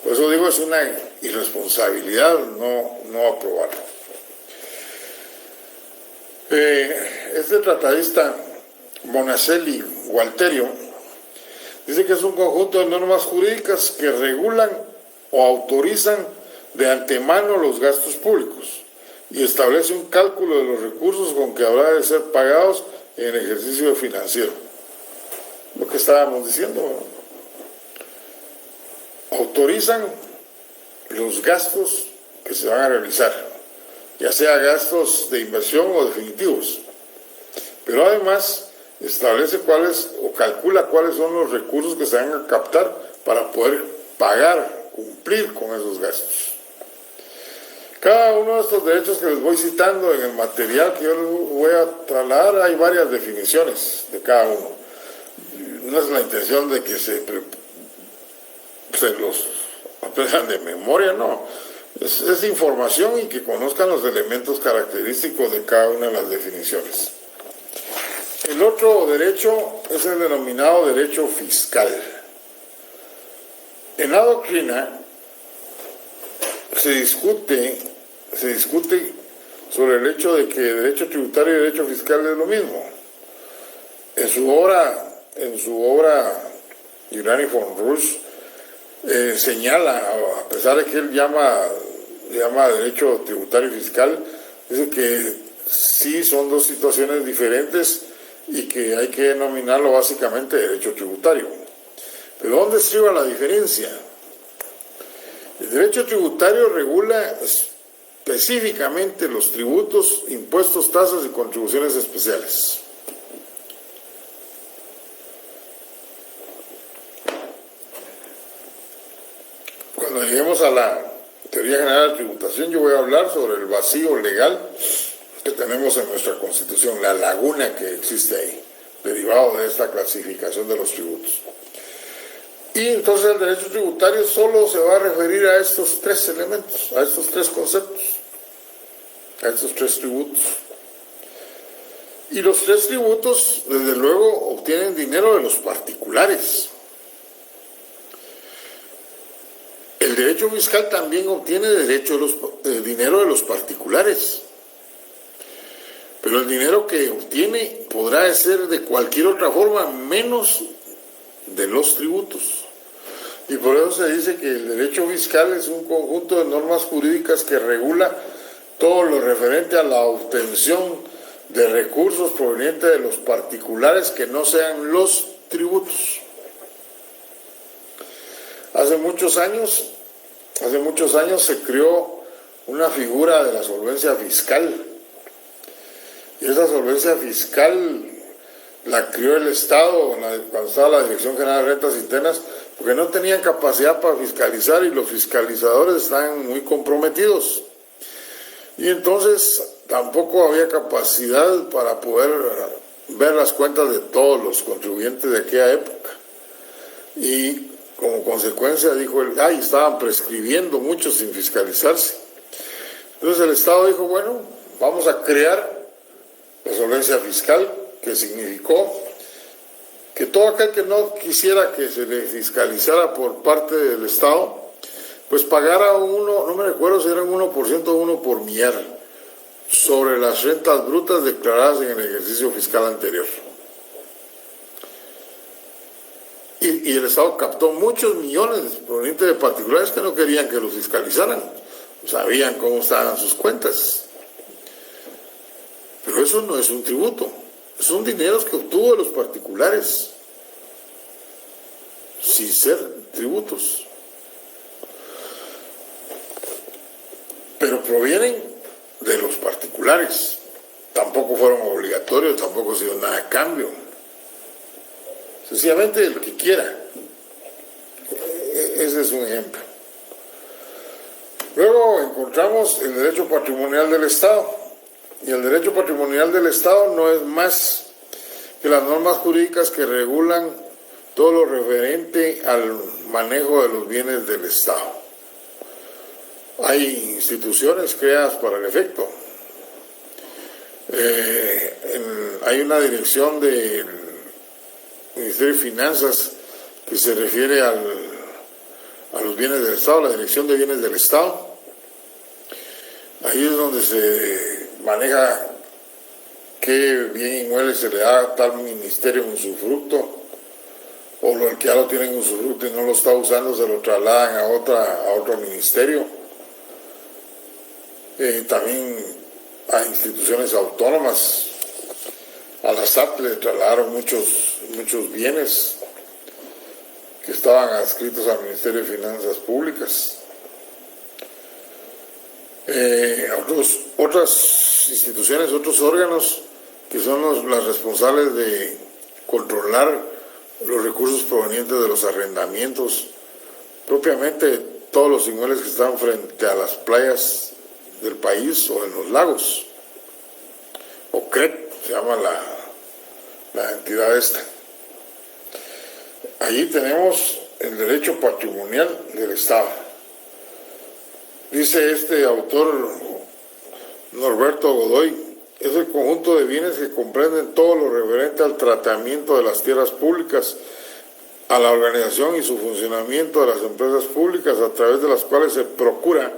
Por eso digo, es una irresponsabilidad no aprobarlo. Este tratadista Monticelli Gualterio dice que es un conjunto de normas jurídicas que regulan o autorizan de antemano los gastos públicos y establece un cálculo de los recursos con que habrá de ser pagados en el ejercicio financiero. Lo que estábamos diciendo, ¿no? Autorizan los gastos que se van a realizar, ya sea gastos de inversión o definitivos, pero además establece cuáles o calcula cuáles son los recursos que se van a captar para poder pagar, cumplir con esos gastos. Cada uno de estos derechos que les voy citando en el material que yo les voy a trasladar, hay varias definiciones de cada uno. No es la intención de que se los aprendan de memoria, no. Es información y que conozcan los elementos característicos de cada una de las definiciones. El otro derecho es el denominado derecho fiscal. En la doctrina se discute sobre el hecho de que derecho tributario y derecho fiscal es lo mismo. En su obra Giuliani von Rusch señala, a pesar de que él llama derecho tributario y fiscal, dice que sí son dos situaciones diferentes y que hay que denominarlo básicamente derecho tributario. Pero ¿dónde estriba la diferencia? El derecho tributario regula específicamente los tributos, impuestos, tasas y contribuciones especiales. Cuando lleguemos a la teoría general de tributación, yo voy a hablar sobre el vacío legal que tenemos en nuestra Constitución, la laguna que existe ahí, derivado de esta clasificación de los tributos. Y entonces el derecho tributario solo se va a referir a estos tres elementos, a estos tres conceptos, a estos tres tributos. Y los tres tributos, desde luego, obtienen dinero de los particulares. El derecho fiscal también obtiene dinero de los particulares. Pero el dinero que obtiene podrá ser de cualquier otra forma, menos de los tributos. Y por eso se dice que el derecho fiscal es un conjunto de normas jurídicas que regula todo lo referente a la obtención de recursos provenientes de los particulares que no sean los tributos. Hace muchos años se creó una figura de la solvencia fiscal. Y esa solvencia fiscal la creó el Estado cuando estaba la Dirección General de Rentas Internas, porque no tenían capacidad para fiscalizar y los fiscalizadores estaban muy comprometidos. Y entonces tampoco había capacidad para poder ver las cuentas de todos los contribuyentes de aquella época. Y como consecuencia dijo estaban prescribiendo muchos sin fiscalizarse. Entonces el Estado dijo, bueno, vamos a crear la solvencia fiscal, que significó que todo aquel que no quisiera que se le fiscalizara por parte del Estado, pues pagara no me recuerdo si era un 1% o 1 por millar, sobre las rentas brutas declaradas en el ejercicio fiscal anterior. Y el Estado captó muchos millones provenientes de particulares que no querían que los fiscalizaran, sabían cómo estaban sus cuentas. Pero eso no es un tributo, son dineros que obtuvo de los particulares, sin ser tributos. Pero provienen de los particulares, tampoco fueron obligatorios, tampoco se dio nada a cambio. Sencillamente el que quiera. Ese es un ejemplo. Luego encontramos el derecho patrimonial del Estado. Y el derecho patrimonial del Estado no es más que las normas jurídicas que regulan todo lo referente al manejo de los bienes del Estado. Hay instituciones creadas para el efecto. Hay una dirección del Ministerio de Finanzas que se refiere a los bienes del Estado, la Dirección de Bienes del Estado. Ahí es donde se maneja qué bien inmueble se le da a tal ministerio en usufructo, o el que ya lo tiene en usufructo y no lo está usando se lo trasladan a otro ministerio. También a instituciones autónomas, a la SAT le trasladaron muchos bienes que estaban adscritos al Ministerio de Finanzas Públicas. Otras instituciones, otros órganos que son las responsables de controlar los recursos provenientes de los arrendamientos, propiamente todos los inmuebles que están frente a las playas del país o en los lagos. OCREP se llama la entidad esta. Allí tenemos el derecho patrimonial del Estado. Dice este autor, Norberto Godoy, es el conjunto de bienes que comprenden todo lo referente al tratamiento de las tierras públicas, a la organización y su funcionamiento de las empresas públicas, a través de las cuales se procura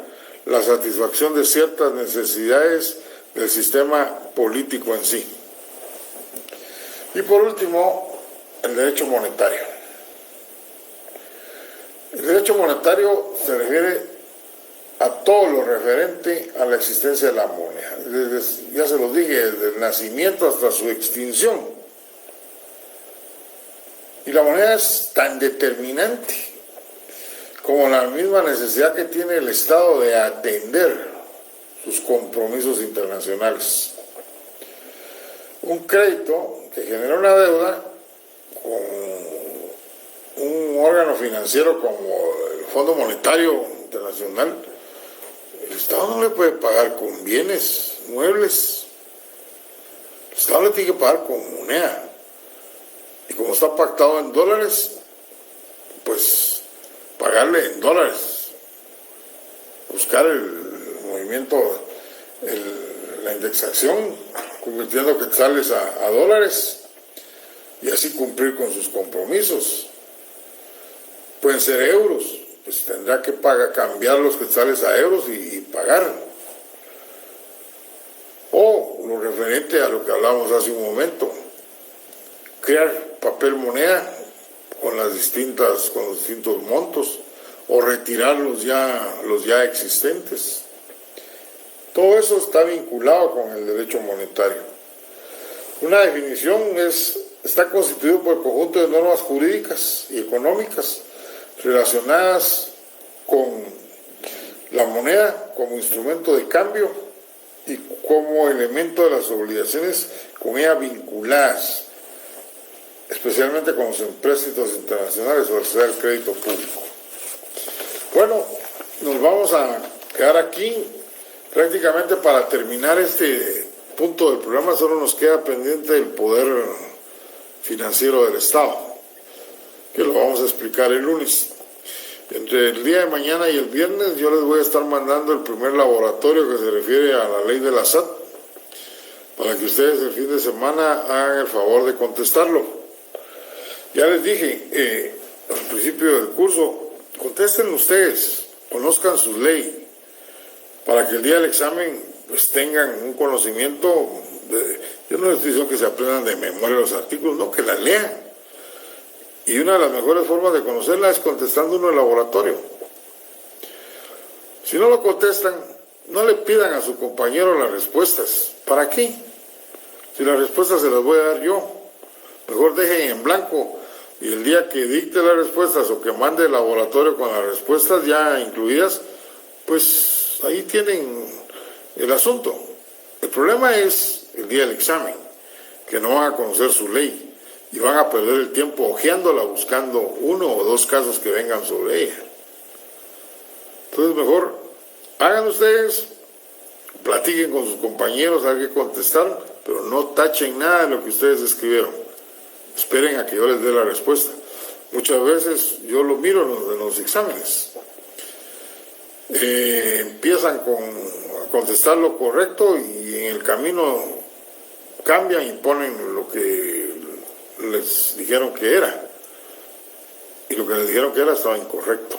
la satisfacción de ciertas necesidades del sistema político en sí. Y por último, el derecho monetario. El derecho monetario se refiere a todo lo referente a la existencia de la moneda. Ya se los dije, desde el nacimiento hasta su extinción. Y la moneda es tan determinante como la misma necesidad que tiene el Estado de atender sus compromisos internacionales. Un crédito que genera una deuda con un órgano financiero como el Fondo Monetario Internacional, el Estado no le puede pagar con bienes muebles. El Estado le tiene que pagar con moneda. Y como está pactado en dólares, pues pagarle en dólares. Buscar el movimiento, la indexación, convirtiendo quetzales a dólares y así cumplir con sus compromisos. Pueden ser euros, pues tendrá que cambiar los quetzales a euros y pagar. O lo referente a lo que hablábamos hace un momento, crear papel moneda con los distintos montos o retirar los ya existentes. Todo eso está vinculado con el derecho monetario. Una definición está constituido por el conjunto de normas jurídicas y económicas relacionadas con la moneda como instrumento de cambio y como elemento de las obligaciones con ella vinculadas, especialmente con los empréstitos internacionales o el crédito público. Bueno, nos vamos a quedar aquí. Prácticamente para terminar este punto del programa solo nos queda pendiente el poder financiero del Estado, que lo vamos a explicar el lunes. Entre el día de mañana y el viernes yo les voy a estar mandando el primer laboratorio que se refiere a la ley de la SAT, para que ustedes el fin de semana hagan el favor de contestarlo. Ya les dije al principio del curso, contesten ustedes, conozcan su ley, para que el día del examen pues tengan un conocimiento. Yo no les estoy diciendo que se aprendan de memoria los artículos, no, que las lean. Y una de las mejores formas de conocerla es contestando uno el laboratorio. Si no lo contestan, no le pidan a su compañero las respuestas. ¿Para qué? Si las respuestas se las voy a dar yo. Mejor dejen en blanco y el día que dicte las respuestas o que mande el laboratorio con las respuestas ya incluidas, pues ahí tienen el asunto. El problema es el día del examen, que no van a conocer su ley y van a perder el tiempo hojeándola, buscando uno o dos casos que vengan sobre ella. Entonces mejor hagan ustedes, platiquen con sus compañeros, a ver qué contestaron, pero no tachen nada de lo que ustedes escribieron. Esperen a que yo les dé la respuesta. Muchas veces yo lo miro en los exámenes. Empiezan a contestar lo correcto y en el camino cambian y ponen lo que les dijeron que era, y lo que les dijeron que era estaba incorrecto.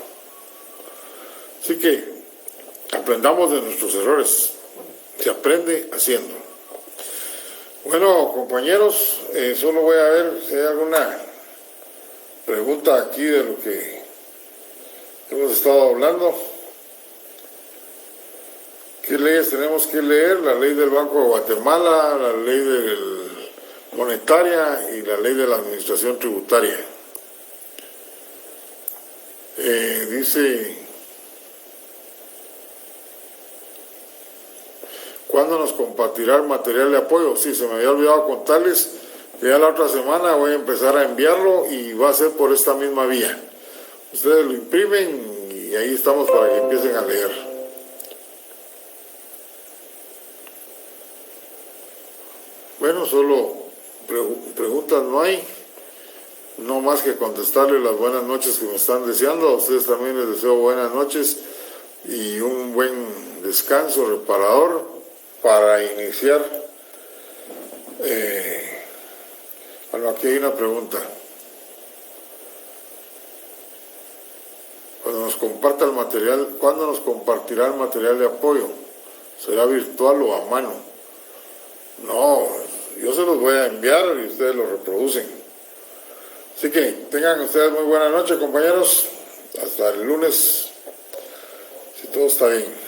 Así que aprendamos de nuestros errores, se aprende haciendo. Bueno, compañeros, solo voy a ver si hay alguna pregunta aquí de lo que hemos estado hablando. ¿Qué leyes tenemos que leer? La ley del Banco de Guatemala, la ley monetaria y la ley de la administración tributaria. Dice, ¿cuándo nos compartirá el material de apoyo? Sí, se me había olvidado contarles que ya la otra semana voy a empezar a enviarlo y va a ser por esta misma vía. Ustedes lo imprimen y ahí estamos para que empiecen a leer. Bueno, solo preguntas no hay, no más que contestarles las buenas noches que me están deseando. A ustedes también les deseo buenas noches y un buen descanso reparador para iniciar. Bueno, aquí hay una pregunta. Cuando nos comparta el material, ¿cuándo nos compartirá el material de apoyo? ¿Será virtual o a mano? No, yo se los voy a enviar y ustedes lo reproducen. Así que tengan ustedes muy buena noche, compañeros. Hasta el lunes, si todo está bien.